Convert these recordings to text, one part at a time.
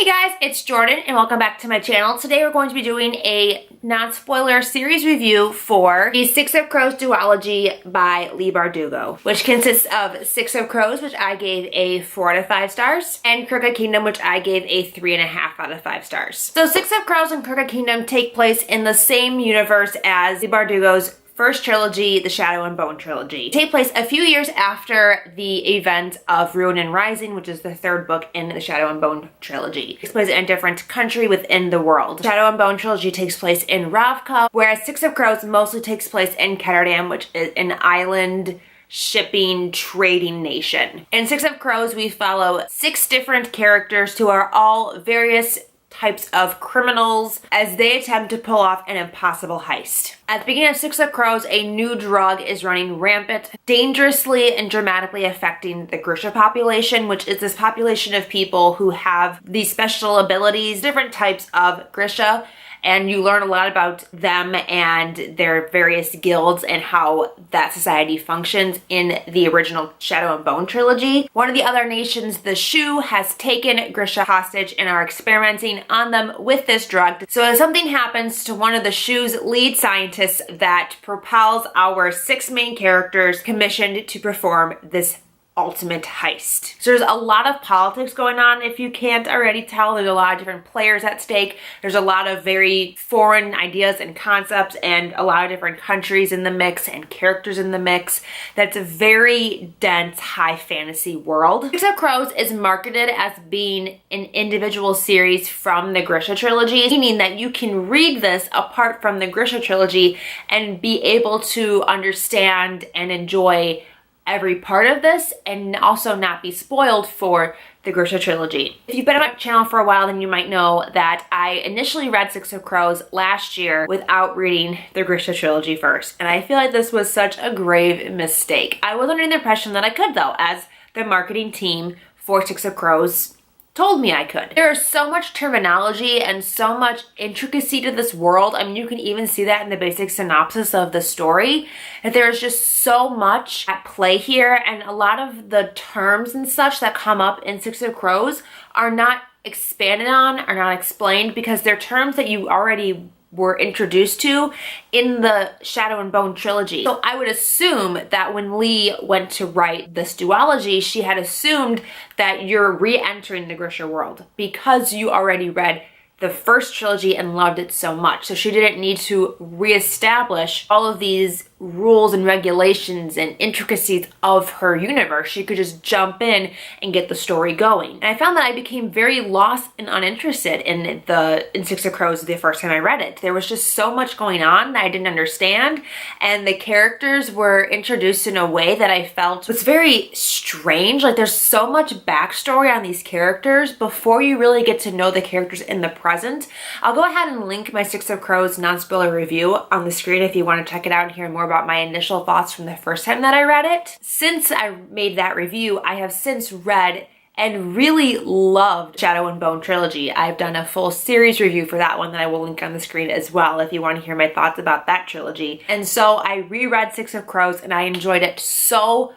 Hey guys, it's Jordan and welcome back to my channel. Today we're going to be doing a non-spoiler series review for the Six of Crows duology by Leigh Bardugo, which consists of Six of Crows, which I gave a 4 out of 5 stars, and Crooked Kingdom, which I gave a 3.5 out of 5 stars. So Six of Crows and Crooked Kingdom take place in the same universe as Leigh Bardugo's first trilogy, the Shadow and Bone trilogy. They take place a few years after the event of Ruin and Rising, which is the third book in the Shadow and Bone trilogy. It takes place in a different country within the world. The Shadow and Bone trilogy takes place in Ravka, whereas Six of Crows mostly takes place in Ketterdam, which is an island shipping trading nation. In Six of Crows, we follow 6 different characters who are all various types of criminals as they attempt to pull off an impossible heist. At the beginning of Six of Crows, a new drug is running rampant, dangerously and dramatically affecting the Grisha population, which is this population of people who have these special abilities, different types of Grisha, and you learn a lot about them and their various guilds and how that society functions in the original Shadow and Bone trilogy. One of the other nations, the Shu, has taken Grisha hostage and are experimenting on them with this drug. So if something happens to one of the Shu's lead scientists that propels our 6 main characters commissioned to perform this ultimate heist. So there's a lot of politics going on, if you can't already tell. There's a lot of different players at stake. There's a lot of very foreign ideas and concepts and a lot of different countries in the mix and characters in the mix. That's a very dense high fantasy world. Six of Crows is marketed as being an individual series from the Grisha Trilogy, meaning that you can read this apart from the Grisha Trilogy and be able to understand and enjoy every part of this and also not be spoiled for the Grisha Trilogy. If you've been on my channel for a while, then you might know that I initially read Six of Crows last year without reading the Grisha Trilogy first, and I feel like this was such a grave mistake. I was under the impression that I could though, as the marketing team for Six of Crows told me I could. There is so much terminology and so much intricacy to this world. I mean, you can even see that in the basic synopsis of the story, that there is just so much at play here, and a lot of the terms and such that come up in Six of Crows are not expanded on, are not explained, because they're terms that you already were introduced to in the Shadow and Bone trilogy. So I would assume that when Leigh went to write this duology, she had assumed that you're re-entering the Grisha world because you already read the first trilogy and loved it so much. So she didn't need to reestablish all of these rules and regulations and intricacies of her universe. She could just jump in and get the story going. And I found that I became very lost and uninterested in Six of Crows the first time I read it. There was just so much going on that I didn't understand, and the characters were introduced in a way that I felt was very strange. Like, there's so much backstory on these characters before you really get to know the characters in the present. I'll go ahead and link my Six of Crows non-spoiler review on the screen if you want to check it out and hear more about my initial thoughts from the first time that I read it. Since I made that review, I have since read and really loved Shadow and Bone trilogy. I've done a full series review for that one that I will link on the screen as well if you want to hear my thoughts about that trilogy. And so I reread Six of Crows and I enjoyed it so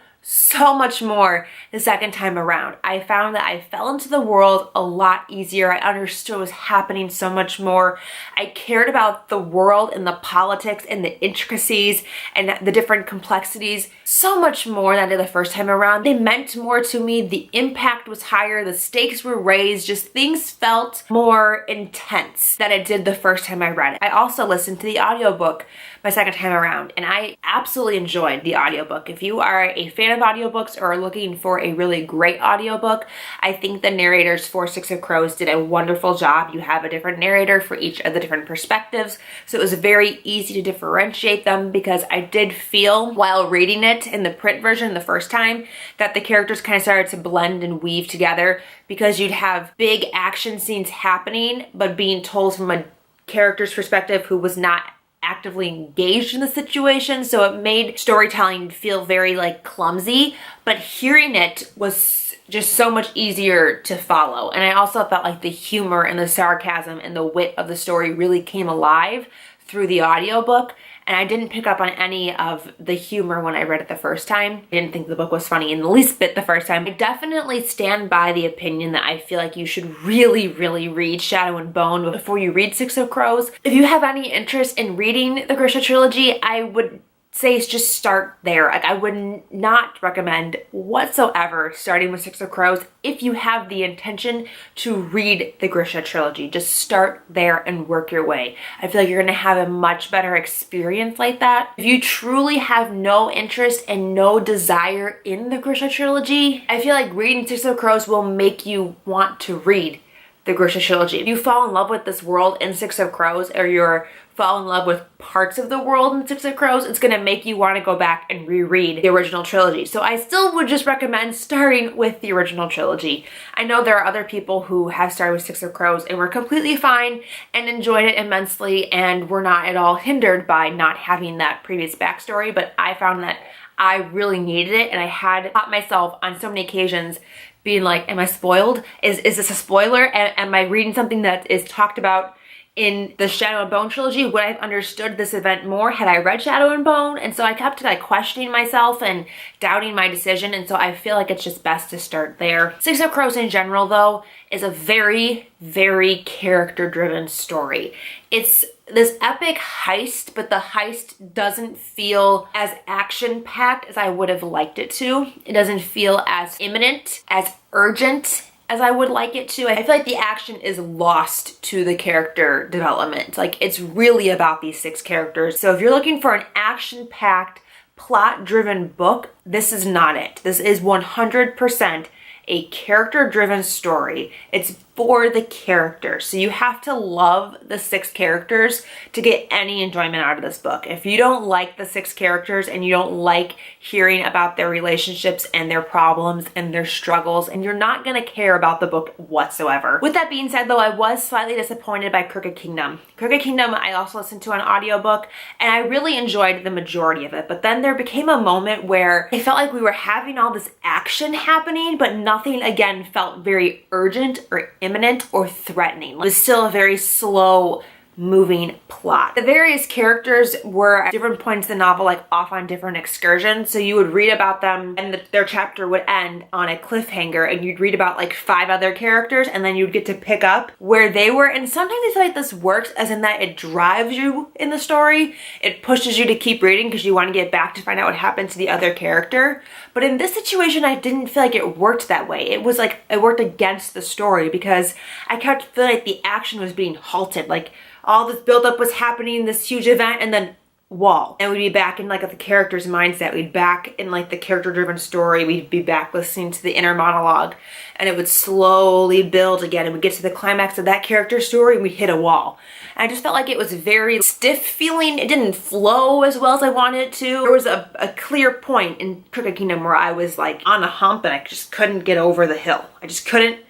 much more the second time around. I found that I fell into the world a lot easier. I understood what was happening so much more. I cared about the world and the politics and the intricacies and the different complexities so much more than I did the first time around. They meant more to me. The impact was higher. The stakes were raised. Just things felt more intense than it did the first time I read it. I also listened to the audiobook my second time around, and I absolutely enjoyed the audiobook. If you are a fan of audiobooks or are looking for a really great audiobook, I think the narrators for Six of Crows did a wonderful job. You have a different narrator for each of the different perspectives, so it was very easy to differentiate them, because I did feel while reading it in the print version the first time that the characters kind of started to blend and weave together, because you'd have big action scenes happening but being told from a character's perspective who was not actively engaged in the situation, so it made storytelling feel very like clumsy, but hearing it was just so much easier to follow. And I also felt like the humor and the sarcasm and the wit of the story really came alive through the audiobook, and I didn't pick up on any of the humor when I read it the first time. I didn't think the book was funny in the least bit the first time. I definitely stand by the opinion that I feel like you should really read Shadow and Bone before you read Six of Crows. If you have any interest in reading the Grisha Trilogy, I would say just start there. Like, I would not recommend whatsoever starting with Six of Crows if you have the intention to read the Grisha Trilogy. Just start there and work your way. I feel like you're gonna have a much better experience like that. If you truly have no interest and no desire in the Grisha Trilogy, I feel like reading Six of Crows will make you want to read the Grisha Trilogy. If you fall in love with this world in Six of Crows, or you're fall in love with parts of the world in Six of Crows, it's gonna make you want to go back and reread the original trilogy. So I still would just recommend starting with the original trilogy. I know there are other people who have started with Six of Crows and were completely fine and enjoyed it immensely and were not at all hindered by not having that previous backstory, but I found that I really needed it, and I had caught myself on so many occasions being like, am I spoiled? Is this a spoiler? Am I reading something that is talked about in the Shadow and Bone trilogy? Would I have understood this event more had I read Shadow and Bone? And so I kept like questioning myself and doubting my decision, and so I feel like it's just best to start there. Six of Crows in general, though, is a very character-driven story. It's this epic heist, but the heist doesn't feel as action-packed as I would have liked it to. It doesn't feel as imminent, as urgent as I would like it to. I feel like the action is lost to the character development. Like, it's really about these 6 characters. So if you're looking for an action-packed, plot-driven book, this is not it. This is 100% a character-driven story. It's for the characters. So you have to love the 6 characters to get any enjoyment out of this book. If you don't like the 6 characters and you don't like hearing about their relationships and their problems and their struggles, and you're not gonna care about the book whatsoever. With that being said, though, I was slightly disappointed by Crooked Kingdom. Crooked Kingdom I also listened to on audiobook, and I really enjoyed the majority of it, but then there became a moment where it felt like we were having all this action happening, but nothing again felt very urgent or imminent or threatening. It was still a very slow moving plot. The various characters were at different points in the novel, like off on different excursions. So you would read about them and their chapter would end on a cliffhanger, and you'd read about like 5 other characters, and then you'd get to pick up where they were. And sometimes I feel like this works as in that it drives you in the story. It pushes you to keep reading because you want to get back to find out what happened to the other character. But in this situation, I didn't feel like it worked that way. It was like it worked against the story because I kept feeling like the action was being halted. Like, all this buildup was happening, this huge event, and then wall. And we'd be back in like the character's mindset. We'd back in like the character-driven story. We'd be back listening to the inner monologue, and it would slowly build again. And we'd get to the climax of that character's story, and we'd hit a wall. And I just felt like it was very stiff feeling. It didn't flow as well as I wanted it to. There was a clear point in Crooked Kingdom where I was like on a hump, and I just couldn't get over the hill. I just couldn't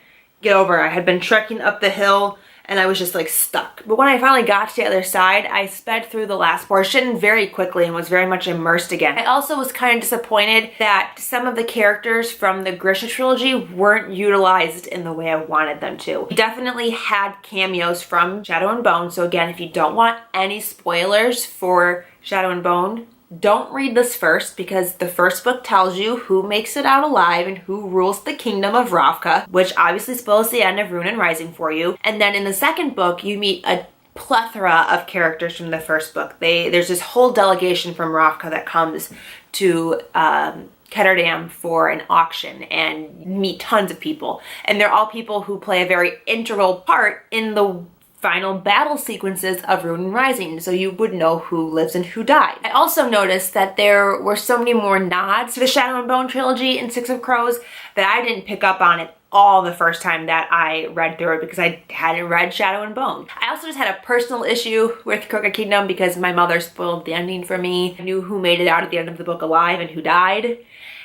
get over. I had been trekking up the hill, and I was just like stuck. But when I finally got to the other side, I sped through the last portion very quickly and was very much immersed again. I also was kind of disappointed that some of the characters from the Grisha Trilogy weren't utilized in the way I wanted them to. We definitely had cameos from Shadow and Bone, so again, if you don't want any spoilers for Shadow and Bone, don't read this first, because the first book tells you who makes it out alive and who rules the kingdom of Ravka, which obviously spoils the end of Rune and Rising for you. And then in the second book, you meet a plethora of characters from the first book. There's this whole delegation from Ravka that comes to Ketterdam for an auction and meet tons of people. And they're all people who play a very integral part in the final battle sequences of Rune and Rising, so you would know who lives and who died. I also noticed that there were so many more nods to the Shadow and Bone trilogy in Six of Crows that I didn't pick up on it all the first time that I read through it because I hadn't read Shadow and Bone. I also just had a personal issue with Crooked Kingdom because my mother spoiled the ending for me. I knew who made it out at the end of the book alive and who died,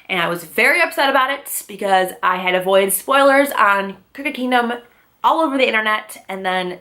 and I was very upset about it because I had avoided spoilers on Crooked Kingdom all over the internet, and then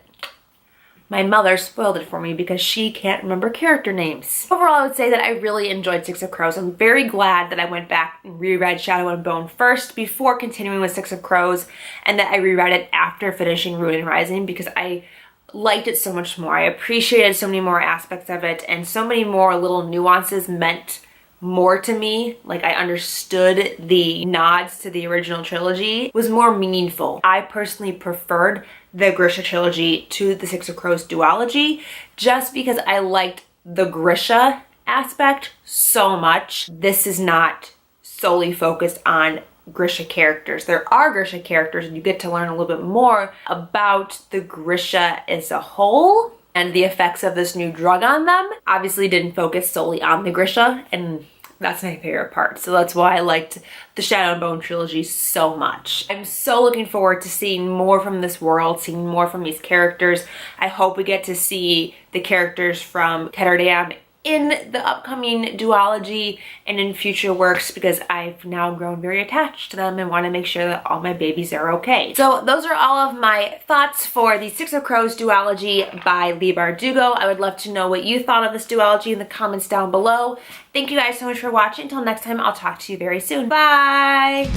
my mother spoiled it for me because she can't remember character names. Overall, I would say that I really enjoyed Six of Crows. I'm very glad that I went back and reread Shadow and Bone first before continuing with Six of Crows, and that I reread it after finishing Rune and Rising, because I liked it so much more. I appreciated so many more aspects of it, and so many more little nuances meant more to me. Like, I understood the nods to the original trilogy. It was more meaningful. I personally preferred the Grisha Trilogy to the Six of Crows duology just because I liked the Grisha aspect so much. This is not solely focused on Grisha characters. There are Grisha characters, and you get to learn a little bit more about the Grisha as a whole and the effects of this new drug on them. Obviously didn't focus solely on the Grisha, and that's my favorite part. So that's why I liked the Shadow and Bone trilogy so much. I'm so looking forward to seeing more from this world, seeing more from these characters. I hope we get to see the characters from Ketterdam in the upcoming duology and in future works, because I've now grown very attached to them and want to make sure that all my babies are okay. So those are all of my thoughts for the Six of Crows duology by Leigh Bardugo. I would love to know what you thought of this duology in the comments down below. Thank you guys so much for watching. Until next time, I'll talk to you very soon. Bye!